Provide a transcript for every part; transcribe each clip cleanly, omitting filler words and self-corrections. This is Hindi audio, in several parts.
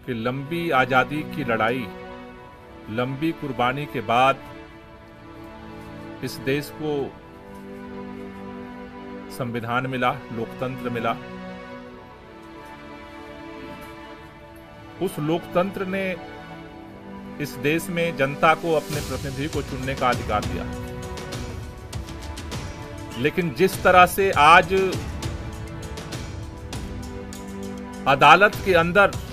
कि लंबी आजादी की लड़ाई, लंबी कुर्बानी के बाद इस देश को संविधान मिला, लोकतंत्र मिला। उस लोकतंत्र ने इस देश में जनता को अपने प्रतिनिधि को चुनने का अधिकार दिया। लेकिन जिस तरह से आज अदालत के अंदर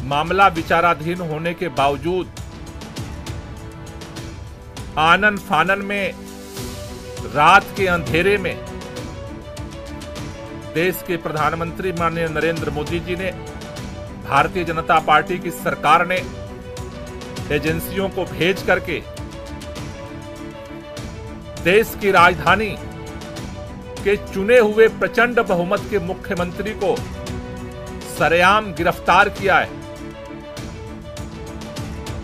मामला विचाराधीन होने के बावजूद आनन फानन में रात के अंधेरे में देश के प्रधानमंत्री माननीय नरेंद्र मोदी जी ने, भारतीय जनता पार्टी की सरकार ने एजेंसियों को भेज करके देश की राजधानी के चुने हुए प्रचंड बहुमत के मुख्यमंत्री को सरेआम गिरफ्तार किया है,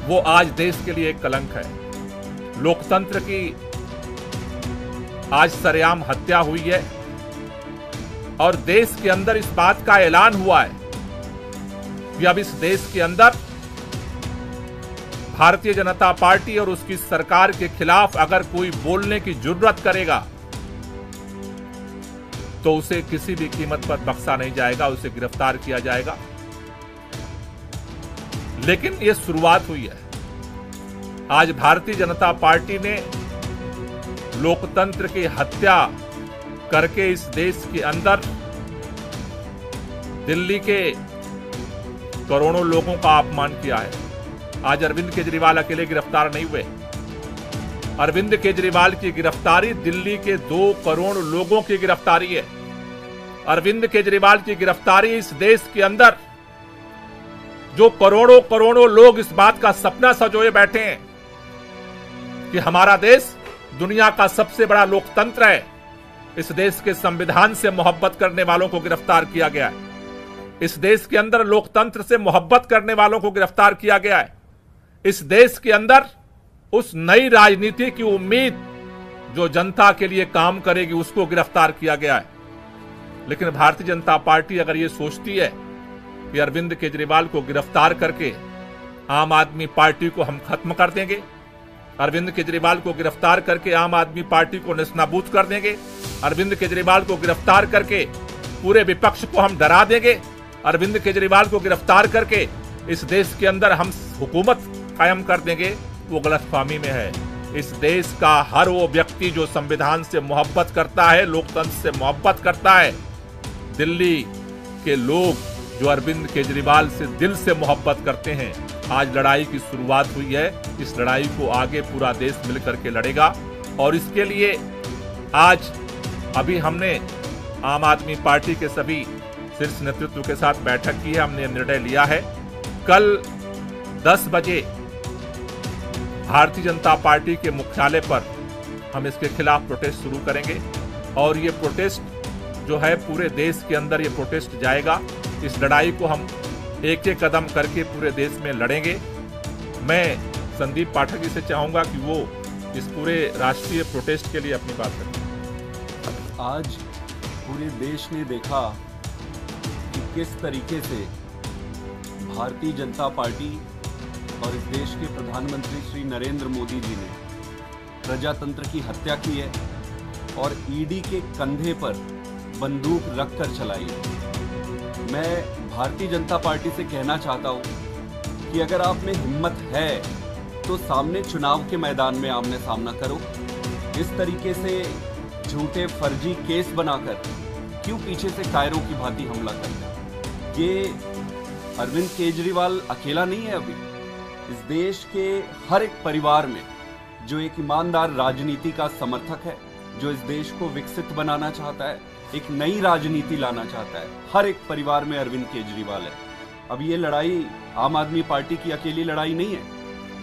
वो आज देश के लिए एक कलंक है। लोकतंत्र की आज सरेआम हत्या हुई है और देश के अंदर इस बात का ऐलान हुआ है कि अब इस देश के अंदर भारतीय जनता पार्टी और उसकी सरकार के खिलाफ अगर कोई बोलने की जुर्रत करेगा तो उसे किसी भी कीमत पर बख्शा नहीं जाएगा, उसे गिरफ्तार किया जाएगा। लेकिन यह शुरुआत हुई है। आज भारतीय जनता पार्टी ने लोकतंत्र की हत्या करके इस देश के अंदर दिल्ली के करोड़ों लोगों का अपमान किया है। आज अरविंद केजरीवाल अकेले गिरफ्तार नहीं हुए। अरविंद केजरीवाल की गिरफ्तारी दिल्ली के 2 करोड़ लोगों की गिरफ्तारी है। अरविंद केजरीवाल की गिरफ्तारी इस देश के अंदर जो करोड़ों करोड़ों लोग इस बात का सपना सजोए बैठे हैं कि हमारा देश दुनिया का सबसे बड़ा लोकतंत्र है, इस देश के संविधान से मोहब्बत करने वालों को गिरफ्तार किया गया है। इस देश के अंदर लोकतंत्र से मोहब्बत करने वालों को गिरफ्तार किया गया है। इस देश के अंदर उस नई राजनीति की उम्मीद जो जनता के लिए काम करेगी उसको गिरफ्तार किया गया है। लेकिन भारतीय जनता पार्टी अगर ये सोचती है कि अरविंद केजरीवाल को गिरफ्तार करके आम आदमी पार्टी को हम खत्म कर देंगे, अरविंद केजरीवाल को गिरफ्तार करके आम आदमी पार्टी को नेस्तनाबूद कर देंगे, अरविंद केजरीवाल को गिरफ्तार करके पूरे विपक्ष को हम डरा देंगे, अरविंद केजरीवाल को गिरफ्तार करके इस देश के अंदर हम हुकूमत कायम कर देंगे, वो गलतफहमी में है। इस देश का हर वो व्यक्ति जो संविधान से मोहब्बत करता है, लोकतंत्र से मोहब्बत करता है, दिल्ली के लोग जो अरविंद केजरीवाल से दिल से मोहब्बत करते हैं, आज लड़ाई की शुरुआत हुई है। इस लड़ाई को आगे पूरा देश मिलकर के लड़ेगा और इसके लिए आज अभी हमने आम आदमी पार्टी के सभी शीर्ष नेतृत्व के साथ बैठक की है। हमने निर्णय लिया है कल 10 बजे भारतीय जनता पार्टी के मुख्यालय पर हम इसके खिलाफ प्रोटेस्ट शुरू करेंगे और ये प्रोटेस्ट जो है पूरे देश के अंदर ये प्रोटेस्ट जाएगा। इस लड़ाई को हम एक एक कदम करके पूरे देश में लड़ेंगे। मैं संदीप पाठक जी से चाहूंगा कि वो इस पूरे राष्ट्रीय प्रोटेस्ट के लिए अपनी बात करें। आज पूरे देश ने देखा कि किस तरीके से भारतीय जनता पार्टी और इस देश के प्रधानमंत्री श्री नरेंद्र मोदी जी ने प्रजातंत्र की हत्या की है और ईडी के कंधे पर बंदूक रखकर चलाई है। मैं भारतीय जनता पार्टी से कहना चाहता हूं कि अगर आप में हिम्मत है तो सामने चुनाव के मैदान में आमने सामना करो। इस तरीके से झूठे फर्जी केस बनाकर क्यों पीछे से कायरों की भांति हमला करते? ये अरविंद केजरीवाल अकेला नहीं है। अभी इस देश के हर एक परिवार में जो एक ईमानदार राजनीति का समर्थक है, जो इस देश को विकसित बनाना चाहता है, एक नई राजनीति लाना चाहता है, हर एक परिवार में अरविंद केजरीवाल है। अब ये लड़ाई आम आदमी पार्टी की अकेली लड़ाई नहीं है,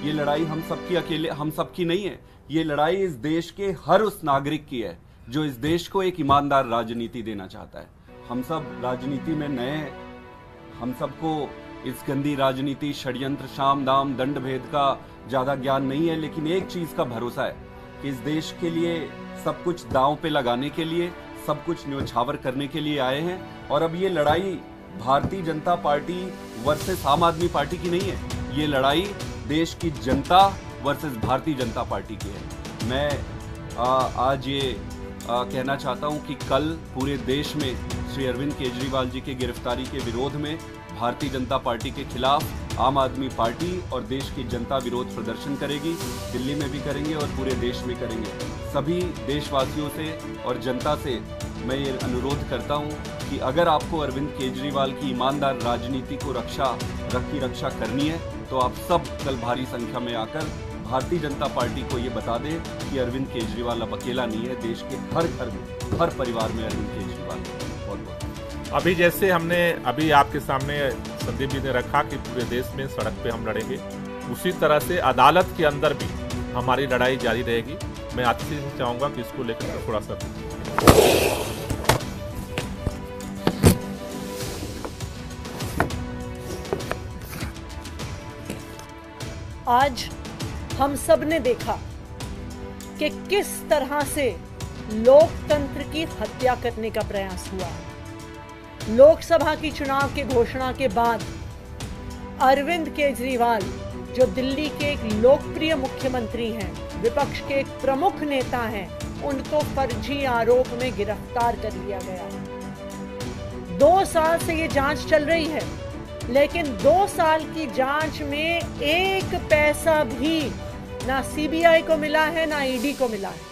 ये लड़ाई हम सबकी नहीं है। ये लड़ाई इस देश के हर उस नागरिक की है जो इस देश को एक ईमानदार राजनीति देना चाहता है। हम सब राजनीति में नए हैं, हम सबको इस गंदी राजनीति, षड्यंत्र, शाम दाम, दंड भेद का ज्यादा ज्ञान नहीं है, लेकिन एक चीज का भरोसा है कि इस देश के लिए सब कुछ दांव पे लगाने के लिए, सब कुछ न्योछावर करने के लिए आए हैं। और अब ये लड़ाई भारतीय जनता पार्टी वर्सेस आम आदमी पार्टी की नहीं है। ये लड़ाई देश की जनता वर्सेस भारतीय जनता पार्टी की है। मैं आज ये कहना चाहता हूं कि कल पूरे देश में श्री अरविंद केजरीवाल जी की गिरफ्तारी के विरोध में भारतीय जनता पार्टी के खिलाफ आम आदमी पार्टी और देश की जनता विरोध प्रदर्शन करेगी। दिल्ली में भी करेंगे और पूरे देश में करेंगे। सभी देशवासियों से और जनता से मैं ये अनुरोध करता हूं कि अगर आपको अरविंद केजरीवाल की ईमानदार राजनीति को रक्षा करनी है तो आप सब कल भारी संख्या में आकर भारतीय जनता पार्टी को ये बता दें कि अरविंद केजरीवाल अब अकेला नहीं है। देश के हर घर में, हर परिवार में अरविंद केजरीवाल है। बहुत अभी जैसे हमने अभी आपके सामने संदीप जी ने रखा कि पूरे देश में सड़क पे हम लड़ेंगे, उसी तरह से अदालत के अंदर भी हमारी लड़ाई जारी रहेगी। मैं आतिशी से चाहूंगा कि इसको लेकर थोड़ा सा आज हम सब ने देखा कि किस तरह से लोकतंत्र की हत्या करने का प्रयास हुआ। लोकसभा की चुनाव की घोषणा के बाद अरविंद केजरीवाल, जो दिल्ली के एक लोकप्रिय मुख्यमंत्री हैं, विपक्ष के एक प्रमुख नेता हैं, उनको फर्जी आरोप में गिरफ्तार कर लिया गया। 2 साल से ये जांच चल रही है, लेकिन 2 साल की जांच में एक पैसा भी ना सीबीआई को मिला है ना ईडी को मिला है।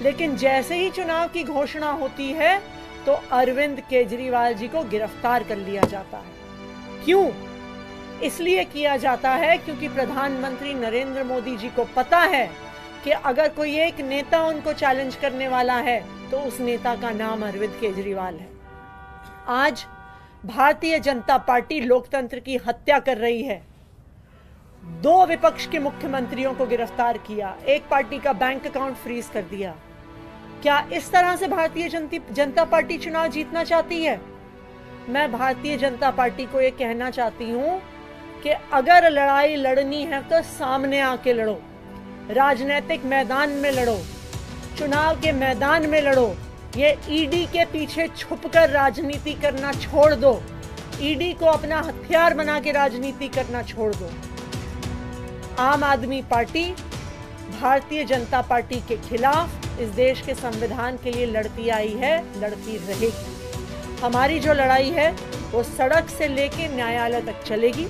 लेकिन जैसे ही चुनाव की घोषणा होती है तो अरविंद केजरीवाल जी को गिरफ्तार कर लिया जाता है। क्यों? इसलिए किया जाता है क्योंकि प्रधानमंत्री नरेंद्र मोदी जी को पता है कि अगर कोई एक नेता उनको चैलेंज करने वाला है तो उस नेता का नाम अरविंद केजरीवाल है। आज भारतीय जनता पार्टी लोकतंत्र की हत्या कर रही है। 2 विपक्ष के मुख्यमंत्रियों को गिरफ्तार किया, एक पार्टी का बैंक अकाउंट फ्रीज कर दिया। क्या इस तरह से भारतीय जनता पार्टी चुनाव जीतना चाहती है? मैं भारतीय जनता पार्टी को यह कहना चाहती हूं कि अगर लड़ाई लड़नी है तो सामने आके लड़ो, राजनीतिक मैदान में लड़ो, चुनाव के मैदान में लड़ो। ये ईडी के पीछे छुपकर राजनीति करना छोड़ दो। ईडी को अपना हथियार बना के राजनीति करना छोड़ दो। आम आदमी पार्टी भारतीय जनता पार्टी के खिलाफ इस देश के संविधान के लिए लड़ती आई है, लड़ती रहेगी। हमारी जो लड़ाई है वो सड़क से लेके न्यायालय तक चलेगी।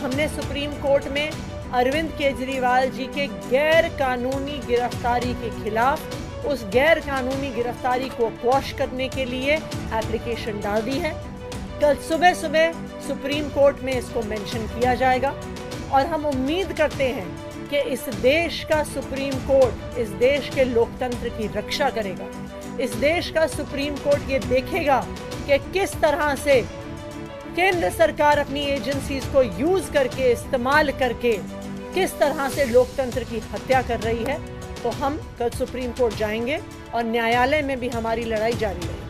हमने सुप्रीम कोर्ट में अरविंद केजरीवाल जी के गैर कानूनी गिरफ्तारी के खिलाफ उस गैर कानूनी गिरफ्तारी को क्वॉश करने के लिए एप्लीकेशन डाल दी है। कल सुबह सुप्रीम कोर्ट में इसको मेंशन किया जाएगा और हम उम्मीद करते हैं कि इस देश का सुप्रीम कोर्ट इस देश के लोकतंत्र की रक्षा करेगा। इस देश का सुप्रीम कोर्ट ये देखेगा कि किस तरह से केंद्र सरकार अपनी एजेंसीज को यूज करके, इस्तेमाल करके किस तरह से लोकतंत्र की हत्या कर रही है। तो हम कल सुप्रीम कोर्ट जाएंगे और न्यायालय में भी हमारी लड़ाई जारी रहेगी।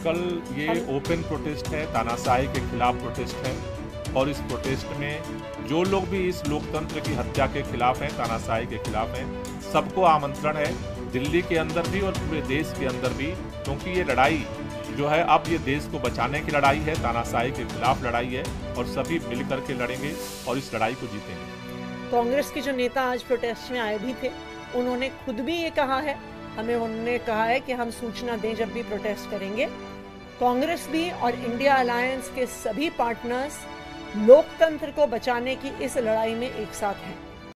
कल ये ओपन प्रोटेस्ट है, तानाशाही के खिलाफ प्रोटेस्ट है और इस प्रोटेस्ट में जो लोग भी इस लोकतंत्र की हत्या के खिलाफ हैं, तानाशाही के खिलाफ हैं, सबको आमंत्रण है, दिल्ली के अंदर भी और पूरे देश के अंदर भी, क्योंकि ये लड़ाई जो है अब ये देश को बचाने की लड़ाई है, तानाशाही के खिलाफ लड़ाई है और सभी मिलकर के लड़ेंगे और इस लड़ाई को जीतेंगे। कांग्रेस के जो नेता आज प्रोटेस्ट में आए भी थे, उन्होंने खुद भी ये कहा है, उन्होंने कहा है कि हम सूचना दें जब भी प्रोटेस्ट करेंगे। कांग्रेस भी और इंडिया अलायंस के सभी पार्टनर्स लोकतंत्र को बचाने की इस लड़ाई में एक साथ हैं।